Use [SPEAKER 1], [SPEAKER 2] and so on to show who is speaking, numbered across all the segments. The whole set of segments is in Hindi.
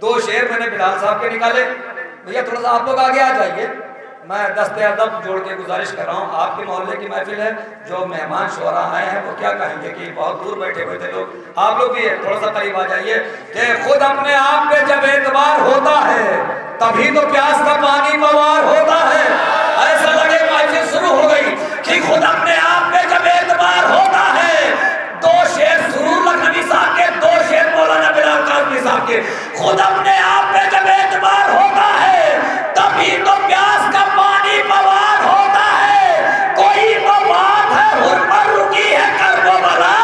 [SPEAKER 1] दो शेर मैंने बिलाल साहब के निकाले। भैया थोड़ा सा आप लोग आगे आ जाइए, मैं दस्ते अदब जोड़ के गुजारिश कर रहा हूँ। आपके मोहल्ले की महफिल है, जो मेहमान शोरा आए हैं वो क्या कहेंगे कि बहुत दूर बैठे हुए थे लोग, आप लोग भी थोड़ा सा करीब आ जाइए। कि खुद अपने आप पे जब एतबार होता है तभी तो प्यास का पानी पवार होता है। ऐसा लगे महफिल शुरू हो गई कि खुद अपने आप पे जब एतबार होता है। दो शेर सुरूर लखनवी साहब के, दो शेर मौलाना बिलाल कासमी साहब के। खुद अपने आप पे जब एतबार होता है तभी तो प्यास का पानी पवार होता है। कोई तो बात है हुर पर रुकी है कर्बो बला,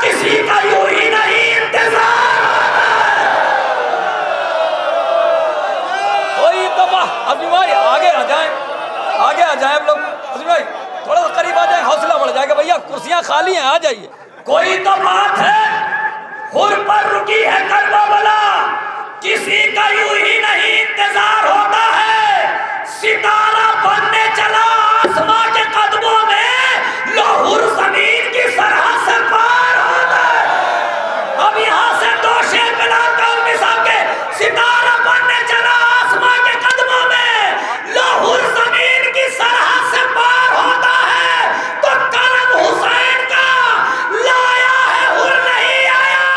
[SPEAKER 1] किसी का यूं ही नहीं इंतजार होता है। कोई तो बात, अभी भाई आगे आ जाए, आगे आ जाए आप लोग। अभी भाई थोड़ा सा करीब आ जाए, हौसला बढ़ जाएगा। भैया कुर्सियां खाली हैं, आ जाइए। कोई तो बात है हुर पर रुकी है कर्बो बला, किसी का यूं ही नहीं इंतजार होता है। सितारा बनने चला आसमां के कदमों में, लाहौर जमीन की सरहद से पार होता है। अब यहाँ से दो शेर बिलाल कासमी साहब के। सितारा बनने चला आसमां के कदमों में, लाहौर जमीन की सरहद से पार होता है। तो करम हुसैन का लाया है हुर नहीं आया,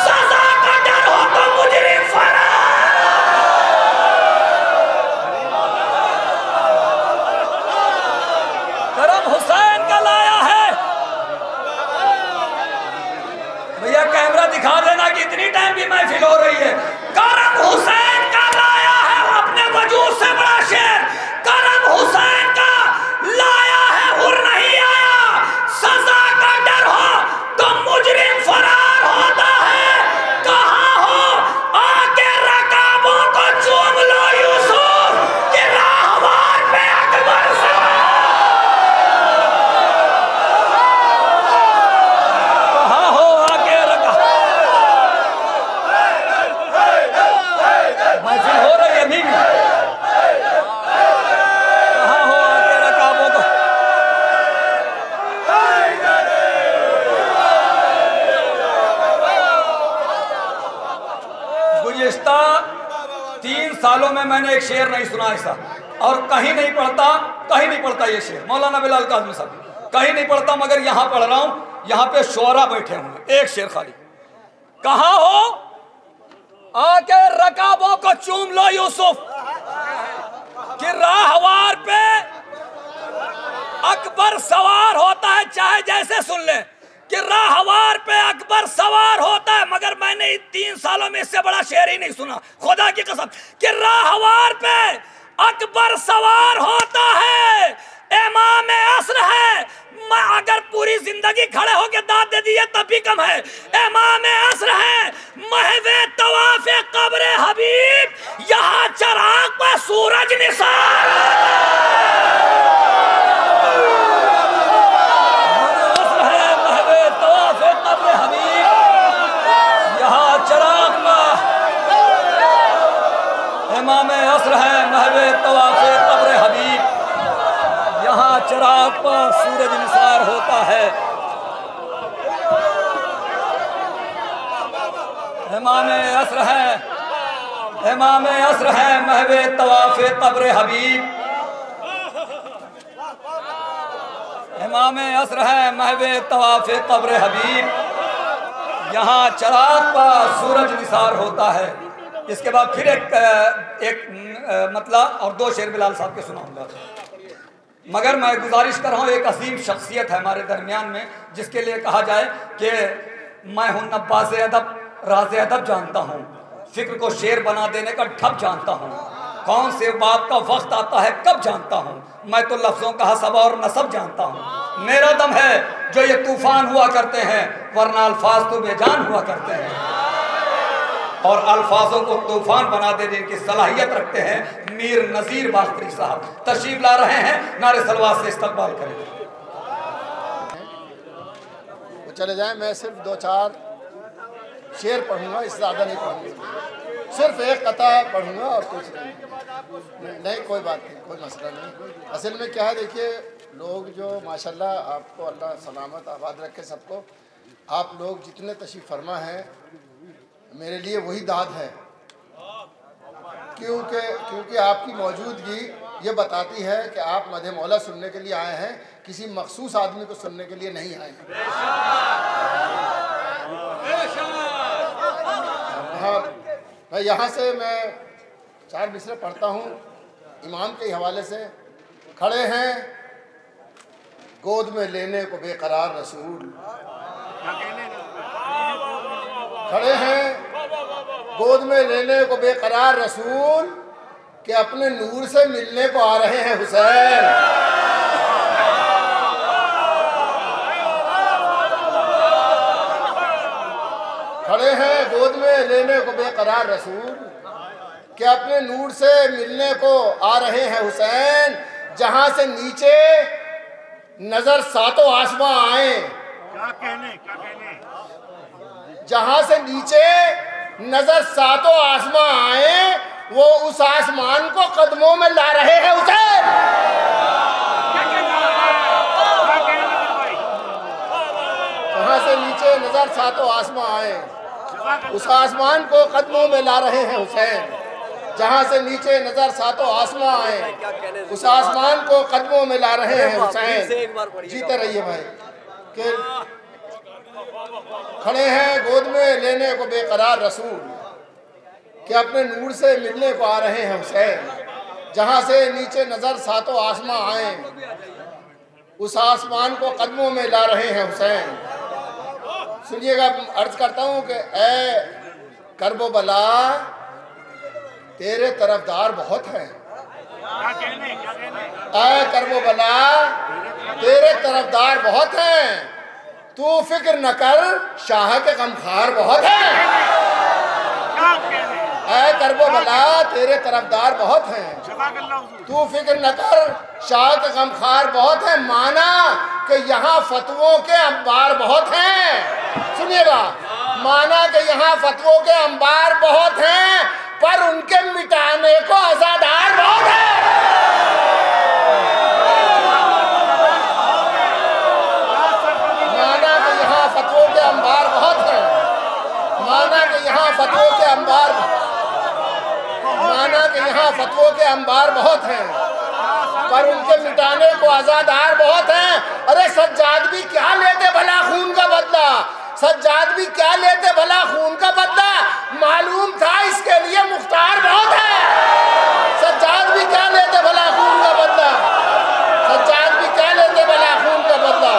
[SPEAKER 1] सजा का डर हो तो मुजरिम फरार। करम हुसैन का लाया है। भैया कैमरा दिखा देना कि इतनी टाइम की महफिल हो रही है। करम हुसैन का लाया है अपने वजूद से बड़ा शेर। करम हुसैन का लाया है हुर नहीं आया, सजा का डर हो तो मुजरिम फरार होता है। कहाँ हो आके रकाबों को चूम लो यूसुफ, कि राहवार पे अकबर सवार। कहाँ हो आके महफिल हो रही है अभी भी। कहाँ हो आके रकाबों को। गुज़िश्ता 3 सालों में मैंने एक शेर नहीं सुना ऐसा, और कहीं नहीं पढ़ता ये शेर। मौलाना बिलाल कासमी साहब कहीं नहीं पढ़ता, मगर यहाँ पढ़ रहा हूँ। यहाँ पे शोरा बैठे हुए, एक शेर खाली। कहाँ हो आके रकाबों को चूम लो यूसुफ, कि राहवार पे अकबर सवार होता है। चाहे जैसे सुन ले कि राहवार पे अकबर सवार होता है, मगर मैंने इन 3 सालों में इससे बड़ा शेर ही नहीं सुना, खुदा की कसम। कि राहवार पे अकबर सवार होता है, इमाम असर है। मैं अगर पूरी जिंदगी खड़े होके दाद दे दिए तब भी कम है। इमाम असर है, महवे तवाफे कब्र हबीब, यहाँ चराग पर सूरज निसार है। महवे तवाफे कब्र हबीब, यहाँ चराग पर इमाम असर है। महवे तवाफे कब्र हबीब, यहाँ चराग पर सूरज निसार होता है। इमाम असर है, इमाम असर है। महवे तवाफे कब्र हबीब, इमाम असर है। महवे तवाफे कब्र हबीब, यहाँ चराग पर सूरज निसार होता है। इसके बाद फिर एक मतलब और 2 शेर बिलाल साहब के सुनाऊंगा। मगर मैं गुजारिश कर रहा हूँ, एक अजीम शख्सियत है हमारे दरमियान में, जिसके लिए कहा जाए कि मैं हूँ नब्बाज़ अदब, राज़ अदब जानता हूँ, फिक्र को शेर बना देने का ठप जानता हूँ, कौन से बात का वक्त आता है कब जानता हूँ, मैं तो लफ्ज़ों का हसब और नसब जानता हूँ। मेरा दम है जो ये तूफ़ान हुआ करते हैं, वरना अल्फाज तो बेजान हुआ करते हैं। और अल्फाजों को तूफान बना देने की सलाहियत रखते हैं मीर नज़ीर बाख्तरी साहब। तशरीफ ला रहे हैं, नारे सलवात से इस्तकबाल करें।
[SPEAKER 2] वो चले जाएं, मैं सिर्फ 2-4 शेर पढ़ूंगा, इससे ज़्यादा नहीं पढ़ूंगा। सिर्फ एक कथा पढ़ूंगा और कुछ नहीं। कोई बात नहीं, कोई मसला नहीं। असल में क्या है, देखिए लोग जो माशाल्लाह, आपको अल्लाह सलामत आबाद रखे सबको। आप लोग जितने तशरीफ़ फरमा हैं, मेरे लिए वही दाद है क्योंकि आपकी मौजूदगी ये बताती है कि आप मदह मौला सुनने के लिए आए हैं, किसी मखसूस आदमी को सुनने के लिए नहीं आए हैं। हाँ मैं यहाँ से मैं 4 मिसरे पढ़ता हूँ इमाम के हवाले से। खड़े हैं गोद में लेने को बेकरार रसूल, खड़े हैं गोद में लेने को बेकरार रसूल, कि अपने नूर से मिलने को आ रहे हैं हुसैन। खड़े हैं गोद में लेने को बेकरार रसूल, कि अपने नूर से मिलने को आ रहे हैं हुसैन। जहां से नीचे नजर सातों आसमां आए,
[SPEAKER 3] क्या कहने
[SPEAKER 2] जहां से नीचे नजर सातों आसमां आए, वो उस आसमान को कदमों में ला रहे हैं हुसैन। जहां से नीचे नजर सातों आसमां आए, उस आसमान को कदमों में ला रहे हैं हुसैन। जहां से नीचे नजर सातों आसमां आए, उस आसमान को कदमों में ला रहे हैं हुसैन। जीते रहिए भाई। कि खड़े हैं गोद में लेने को बेकरार रसूल, कि अपने नूर से मिलने को आ रहे हैं हुसैन। जहां से नीचे नजर सातों आसमां आए, उस आसमान को कदमों में ला रहे हैं हुसैन। सुनिएगा, अर्ज करता हूं कि ए करबो बला तेरे तरफदार बहुत हैं। ए करबो बला तेरे तरफदार बहुत हैं, तू फिक्र न कर शाह के गमखार बहुत हैं। ऐ करबो बला तेरे तरफदार बहुत हैं, तू फिक्र न कर शाह के गमखार बहुत हैं। माना कि यहाँ फतवों के अंबार बहुत हैं। सुनिएगा, माना कि यहाँ फतवों के अंबार बहुत हैं, पर उनके मिटाने को आजादार बहुत है। माना कि यहाँ फतवों के अंबार बहुत हैं, माना कि यहाँ फतवों के अंबार, माना कि यहाँ फतवों के अंबार बहुत हैं, पर उनके मिटाने को आजादार बहुत हैं। अरे सज्जाद भी क्या लेते भला खून का बदला, सज्जाद भी क्या लेते भला खून का बदला, मालूम था इसके लिए मुख्तार बहुत है। सज्जाद भी क्या लेते भला खून का बदला, सज्जाद भी क्या लेते भला खून का बदला,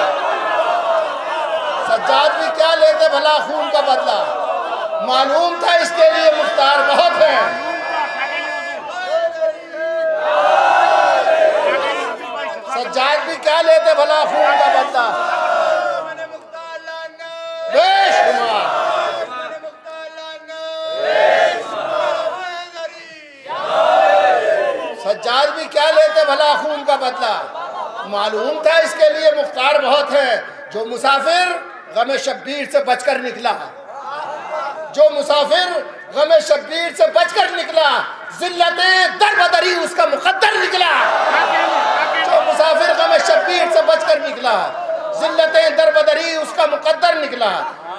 [SPEAKER 2] सज्जाद भी क्या लेते भला खून का बदला, मालूम था इसके लिए मुख्तार बहुत है। सज्जाद भी क्या लेते भला खून का बदला, बेशुमार। सज्जाद भी क्या लेते भला खून का बदला, मालूम था इसके लिए मुख्तार बहुत है। जो मुसाफिर गमे शब्बीर से बचकर निकला, जो मुसाफिर गमे शब्बीर से बचकर निकला, जिल्लतें दरबदरी उसका मुकद्दर निकला। जो मुसाफिर गमे शब्बीर से बचकर निकला, जिल्लतें दरबदरी उसका मुकद्दर निकला,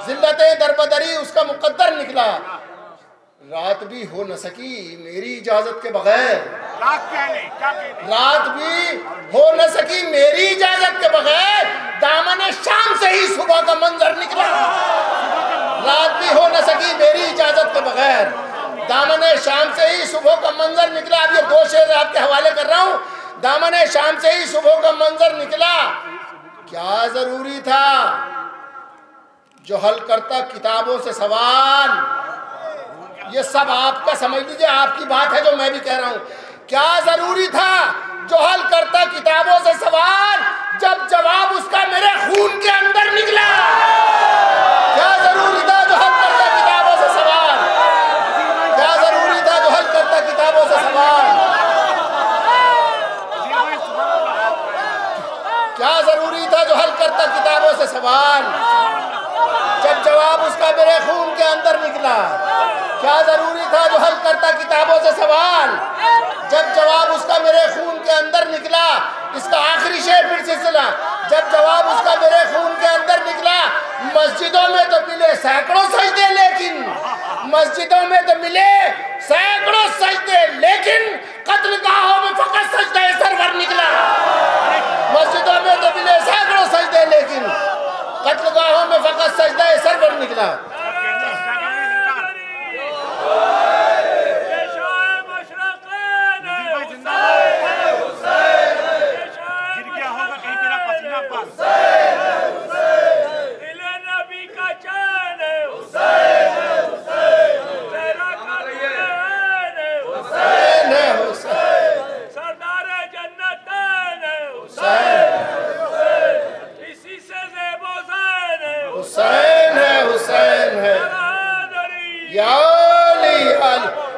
[SPEAKER 2] जिल्लतें दरबदरी उसका मुकद्दर निकला। रात भी हो न सकी मेरी इजाजत के बगैर, रात भी हो न सकी मेरी इजाजत के बगैर, दामन शाम से ही सुबह का मंजर निकला। रात भी हो न सकी मेरी इजाजत के बगैर, दामन शाम से ही सुबह का मंजर निकला। अब ये 2 शेर आपके हवाले कर रहा हूँ। दामन शाम से ही सुबह का मंजर निकला, क्या जरूरी था जो हल करता किताबों से सवाल। ये सब आपका समझ लीजिए, आपकी बात है जो मैं भी कह रहा हूं। क्या जरूरी था जो हल करता किताबों से सवाल, जब जवाब उसका मेरे खून के अंदर निकला। क्या जरूरी था जो हल करता किताबों से सवाल, क्या जरूरी था जो हल करता किताबों से सवाल, क्या जरूरी था जो हल करता किताबों से सवाल, जब जवाब उसका मेरे खून के अंदर निकला। क्या जरूरी था जो हल करता किताबों से सवाल, जब जवाब उसका मेरे खून के अंदर निकला। इसका आखिरी शेर फिर से सुना, जब जवाब उसका मेरे खून के अंदर निकला। मस्जिदों में तो मिले सैकड़ों सजदे, लेकिन मस्जिदों में तो मिले सैकड़ों सजदे, अल्लाह।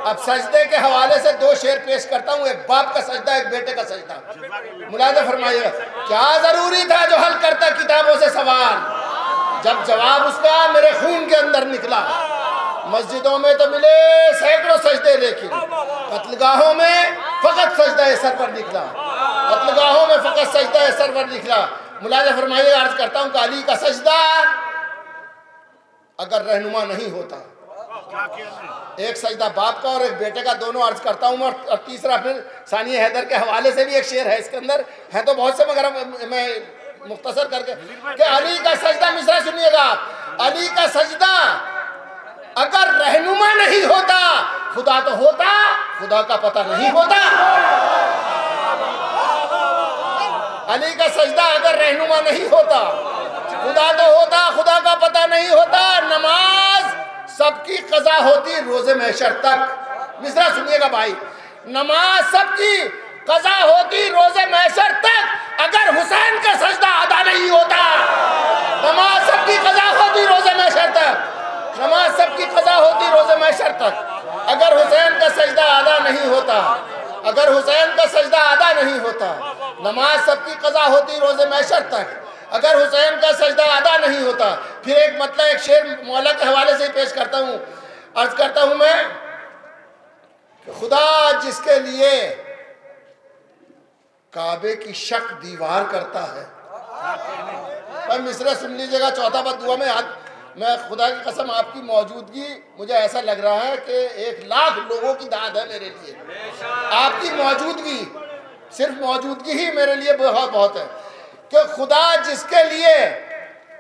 [SPEAKER 2] अब सजदे के हवाले से दो शेर पेश करता हूँ, एक बाप का सजदा, एक बेटे का सजदा। मुलाज़ा फरमाइएगा, क्या जरूरी था जो हल करता किताबों से सवाल, जब जवाब उसका मेरे खून के अंदर निकला। मस्जिदों में तो मिले सैकड़ों सजदे, लेकिन कत्लगाहों में फकत सजदा सर पर निकला, कत्लगाहों में फकत सजदा सर पर निकला। मुलाज़ा फरमाइएगा, अर्ज करता हूँ कि अली का सजदा अगर रहनुमा नहीं होता, एक सजदा बाप का और एक बेटे का, दोनों अर्ज करता हूँ। और तीसरा फिर सानिया हैदर के हवाले से भी एक शेर है, इसके अंदर है तो बहुत से, मगर मैं मुख्तसर करके कि अली का सजदा, मिसरा सुनिएगा, अली का सजदा अगर रहनुमा नहीं होता, खुदा तो होता, खुदा का पता नहीं होता। अली का सजदा अगर रहनुमा नहीं होता, खुदा तो होता, खुदा का पता नहीं होता। नमाज सबकी कज़ा होती रोज़े महशर तक। मिसरा सुनिएगा भाई, नमाज सबकी कज़ा होती रोज़े महशर तक अगर हुसैन का सजदा अदा नहीं होता। नमाज सबकी कज़ा होती रोज़े महशर तक, नमाज सबकी कज़ा होती रोज़े महशर तक अगर हुसैन का सजदा अदा नहीं होता, अगर हुसैन का सजदा अदा नहीं होता। नमाज सबकी कज़ा होती रोज़े महशर तक अगर हुसैन का सजदा अदा नहीं होता। फिर एक मतलब एक शेर मौला के हवाले से पेश करता हूँ, अर्ज करता हूँ मैं कि खुदा जिसके लिए काबे की शक दीवार करता है। भाई मिसरा सुन लीजिएगा, चौथा बात दुआ में हाथ, मैं खुदा की कसम आपकी मौजूदगी मुझे ऐसा लग रहा है कि 1,00,000 लोगों की दाद है मेरे लिए। आपकी मौजूदगी, सिर्फ मौजूदगी ही मेरे लिए बहुत है कि खुदा जिसके लिए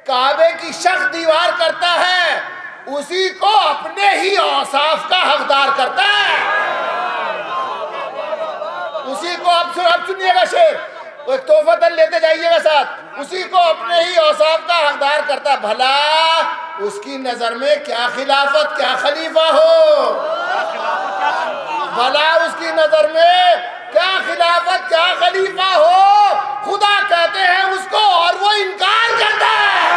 [SPEAKER 2] काबे की शक दीवार करता है, उसी को अपने ही औसाफ का हकदार करता है। उसी को, अब सुनिएगा शेर, एक तोहफतन लेते जाइएगा साथ, उसी को अपने ही औसाफ का हकदार करता है। भला उसकी नजर में क्या खिलाफत क्या खलीफा हो, भला उसकी नजर में क्या खिलाफत क्या खलीफा हो, खुदा कहते हैं उसको और वो इनकार करता है।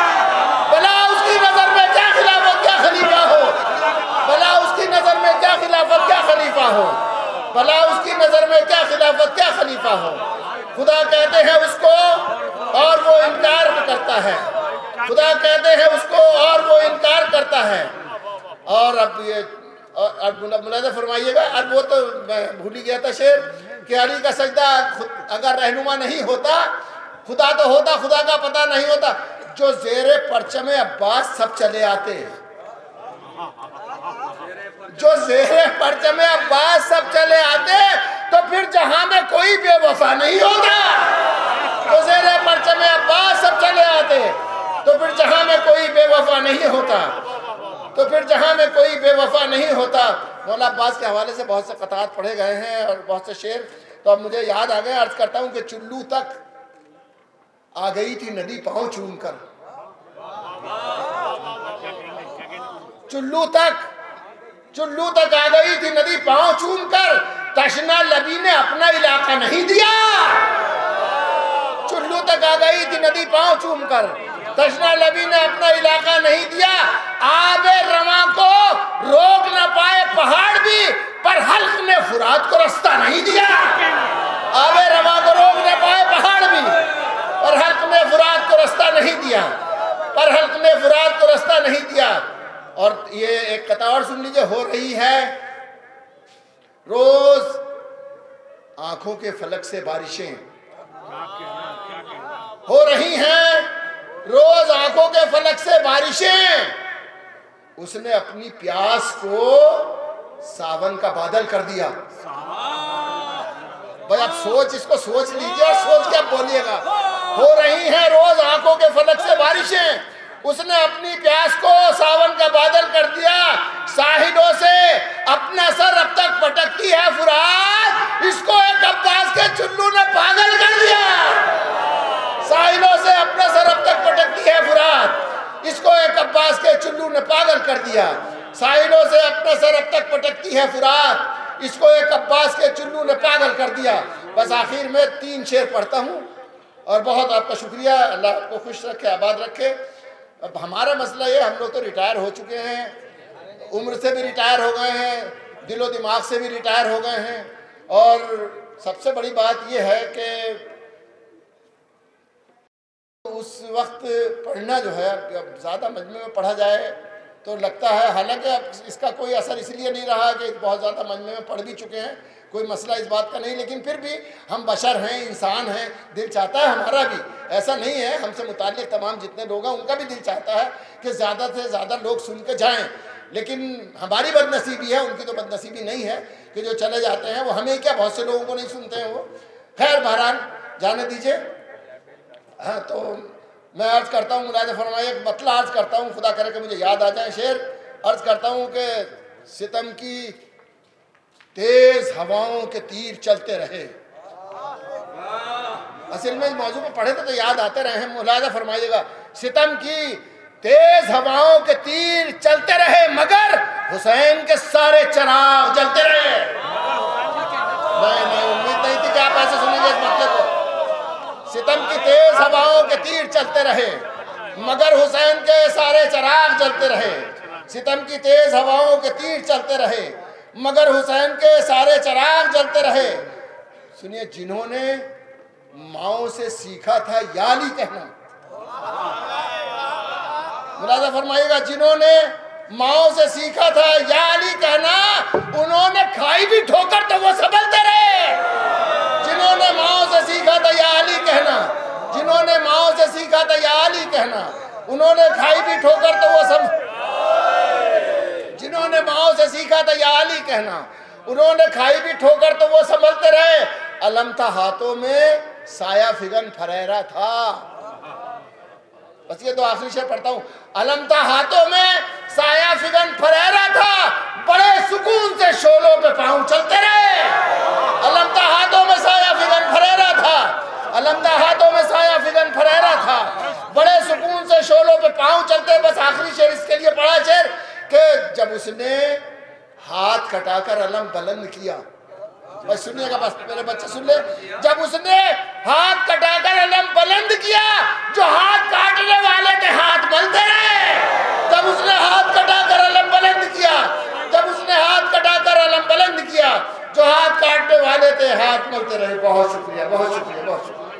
[SPEAKER 2] भला उसकी नजर में क्या खिलाफत क्या खलीफा हो, भला उसकी नजर में क्या खिलाफत क्या खलीफा हो, भला उसकी नजर में क्या खिलाफत क्या खलीफा हो। खुदा कहते हैं उसको और वो इनकार करता है, खुदा कहते हैं उसको और वो इनकार करता है। और अब ये मुलाज़ा फरमाइएगा, अब वो तो मैं भूल ही गया था शेर कि अली का सजदा अगर रहनुमा नहीं होता, खुदा तो होता, खुदा का पता नहीं होता। जो ज़ेरे परचमे अब्बास सब चले आते, जो ज़ेरे परचमे अब्बास सब चले आते, तो फिर जहां में कोई बेवफा नहीं होता। जो ज़ेरे परचमे अब्बास सब चले आते, तो फिर जहां में कोई बेवफा नहीं होता, तो फिर जहां में कोई बेवफा नहीं होता। मौला अब्बास के हवाले से बहुत से कतार पढ़े गए हैं और बहुत से शेर, तो अब मुझे याद आ गया। अर्ज करता हूं कि चुल्लू तक आ गई थी नदी पांव चूम कर, चुल्लू तक आ गई थी नदी पांव चूम कर, तशना लबी ने अपना इलाका नहीं दिया। चुल्लू तक आ गई थी नदी पांव चूम कर, तशना लबी ने अपना इलाका नहीं दिया। आबे रवा को रोक न पाए पहाड़ भी, पर हल्क ने फुरात को रास्ता नहीं दिया। आबे रवा को रोक न पाए पहाड़ भी, पर हल्क ने फुरात को रास्ता नहीं दिया, पर हल्क ने फुरात को रास्ता नहीं दिया। और ये एक कथा और सुन लीजिए, हो रही है रोज आंखों के फलक से बारिशें, हो रही हैं रोज आंखों के फलक से बारिशें। उसने अपनी प्यास को सावन का बादल कर दिया। भाई आप सोच, इसको सोच लीजिए और सोच के आप बोलिएगा। हो रही हैं रोज आंखों के फलक से बारिशें, उसने अपनी प्यास को सावन का बादल कर दिया, साहिलों से अपना सर अब तक पटकती है फुरात, इसको एक अब्बास के चुल्लू ने पागल कर दिया। साहिलों से अपना सर अब तक पटकती है फुरात, इसको एक अब्बास के चुल्लू ने पागल कर दिया। साहिलों से अपना सर अब तक पटकती है फुरात, इसको एक अब्बास के चुल्लू ने पागल कर दिया। बस आखिर में 3 शेर पढ़ता हूँ और बहुत आपका शुक्रिया, अल्लाह आपको खुश रखे, आबाद रखे। अब हमारा मसला ये, हम लोग तो रिटायर हो चुके हैं, उम्र से भी रिटायर हो गए हैं, दिलो दिमाग से भी रिटायर हो गए हैं, और सबसे बड़ी बात ये है कि उस वक्त पढ़ना जो है, अब ज़्यादा मजमे में पढ़ा जाए तो लगता है, हालांकि अब इसका कोई असर इसलिए नहीं रहा कि बहुत ज़्यादा मजमे में पढ़ भी चुके हैं, कोई मसला इस बात का नहीं, लेकिन फिर भी हम बशर हैं, इंसान हैं, दिल चाहता है हमारा भी, ऐसा नहीं है, हमसे मुताल्लिक़ तमाम जितने लोग हैं उनका भी दिल चाहता है कि ज़्यादा से ज़्यादा लोग सुन के जाएँ, लेकिन हमारी बदनसीबी है, उनकी तो बदनसीबी नहीं है कि जो चले जाते हैं वो हमें क्या, बहुत से लोगों को नहीं सुनते हैं वो। खैर बहरहाल जाने दीजिए। हाँ, तो मैं अर्ज़ करता हूँ, मुलाज़ा फरमाइए, एक मतला अर्ज़ करता हूँ, खुदा करे कि मुझे याद आ जाए शेर। अर्ज़ करता हूँ कि सितम की तेज़ हवाओं के तीर चलते रहे। असल में इस मौजू पर पढ़े तो याद आते रहे हैं, मुलाज़ा फरमाइएगा। सितम की तेज़ हवाओं के तीर चलते रहे, मगर हुसैन के सारे चिराग जलते रहे। नहीं, उम्मीद नहीं थी कि आप ऐसे सुनेंगे इस मसले को। सितम की तेज हवाओं के तीर चलते रहे, मगर हुसैन के सारे चिराग जलते रहे। सितम की तेज हवाओं के तीर चलते रहे, मगर हुसैन के सारे चिराग जलते रहे। सुनिए, जिन्होंने माओ से सीखा था याली कहना, मुलाज़ा फरमाइएगा, जिन्होंने माओ से सीखा था याली कहना, उन्होंने खाई भी ठोकर तो वो संभलते रहे। जिन्होंने माओ से सीखा था या अली कहना, जिन्होंने माओ से सीखा था या अली कहना, उन्होंने खाई भी ठोकर तो वो सब, जिन्होंने माओ से सीखा था या अली कहना, उन्होंने खाई भी ठोकर तो वो संभलते रहे। अलम था हाथों में, साया फिगन फरेरा था। बस ये तो आखिरी शेर पढ़ता हूँ। अलम था हाथों में, साया फिगन फरेरा था, बड़े सुकून से शोलों पे पांव चलते रहे। अलम था हाथों में, साया फिगन फरेरा था, अलम था हाथों में, साया फिगन फरेरा था, बड़े सुकून से शोलों पे पांव चलते। बस आखिरी शेर इसके लिए पढ़ा शेर कि जब उसने हाथ कटाकर अलम बुलंद किया, बस सुनिएगा, बस मेरे बच्चे सुन ले। जब उसने हाथ कटाकर अलम बुलंद किया, जो हाथ काटने वाले थे हाथ मलते रहे। जब उसने हाथ कटाकर अलम बुलंद किया, जब उसने हाथ कटाकर अलम बुलंद किया, जो हाथ काटने वाले थे हाथ मलते रहे। बहुत शुक्रिया, बहुत शुक्रिया, बहुत शुक्रिया।